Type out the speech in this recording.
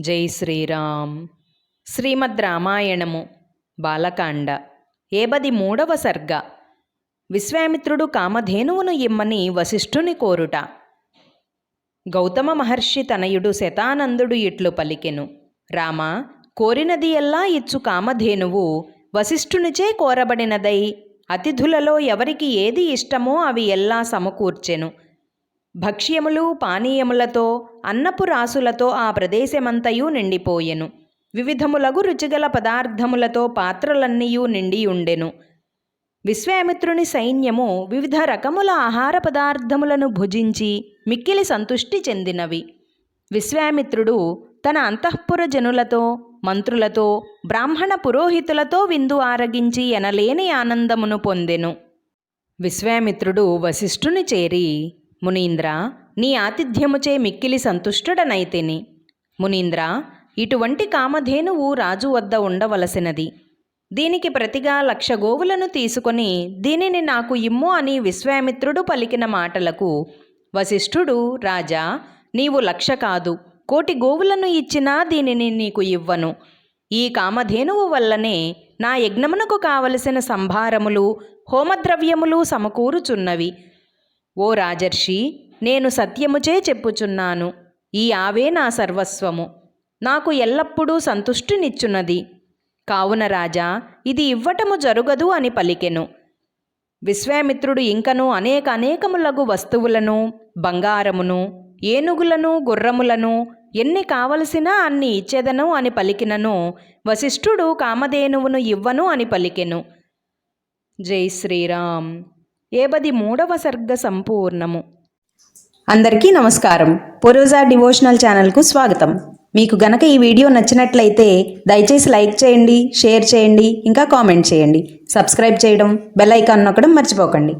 జై శ్రీరామ్. శ్రీమద్ రామాయణము బాలకాండ 73వ సర్గ. విశ్వామిత్రుడు కామధేనువును ఇమ్మని వశిష్ఠుని కోరుట. గౌతమ మహర్షి తనయుడు శతానందుడు ఇట్లు పలికెను. రామా, కోరినది ఎల్లా ఇచ్చు కామధేనువు వశిష్ఠునిచే కోరబడినదై అతిథులలో ఎవరికి ఏది ఇష్టమో అవి ఎల్లా సమకూర్చెను. భక్ష్యములు పానీయములతో అన్నపు రాసులతో ఆ ప్రదేశమంతయు నిండిపోయెను. వివిధములగు రుచిగల పదార్థములతో పాత్రలన్నీయూ నిండియుండెను. విశ్వామిత్రుని సైన్యము వివిధ రకముల ఆహార పదార్థములను భుజించి మిక్కిలి సంతుష్టి చెందినవి. విశ్వామిత్రుడు తన అంతఃపుర జనులతో, మంత్రులతో, బ్రాహ్మణ పురోహితులతో విందు ఆరగించి ఎనలేని ఆనందమును పొందెను. విశ్వామిత్రుడు వశిష్ఠుని చేరి, మునీంద్ర, నీ ఆతిథ్యముచే మిక్కిలి సంతుష్టుడనైతిని. మునీంద్ర, ఇటువంటి కామధేనువు రాజు వద్ద ఉండవలసినది. దీనికి ప్రతిగా 1,00,000 గోవులను తీసుకొని దీనిని నాకు ఇమ్ము అని విశ్వామిత్రుడు పలికిన మాటలకు వశిష్ఠుడు, రాజా, నీవు 1,00,000 కాదు 1,000,000 గోవులను ఇచ్చినా దీనిని నీకు ఇవ్వను. ఈ కామధేనువు వల్లనే నా యజ్ఞమునకు కావలసిన సంభారములు, హోమద్రవ్యములు సమకూరుచున్నవి. ఓ రాజర్షి, నేను సత్యముచే చెప్పుచున్నాను. ఈ ఆవే నా సర్వస్వము, నాకు ఎల్లప్పుడూ సంతుష్టినిచ్చున్నది. కావున రాజా, ఇది ఇవ్వటము జరుగదు అని పలికెను. విశ్వామిత్రుడు ఇంకను అనేకములగు వస్తువులను, బంగారమును, ఏనుగులను, గుర్రములను ఎన్ని కావలసినా అన్ని ఇచ్చెదను అని పలికినను వశిష్ఠుడు కామధేనువును ఇవ్వను అని పలికెను. జై శ్రీరామ్. 73వ సర్గ సంపూర్ణము. అందరికీ నమస్కారం. పూర్వజా డివోషనల్ ఛానల్కు స్వాగతం. మీకు గనక ఈ వీడియో నచ్చినట్లయితే దయచేసి లైక్ చేయండి, షేర్ చేయండి, ఇంకా కామెంట్ చేయండి. సబ్స్క్రైబ్ చేయడం, బెల్ ఐకాన్ నొక్కడం మర్చిపోకండి.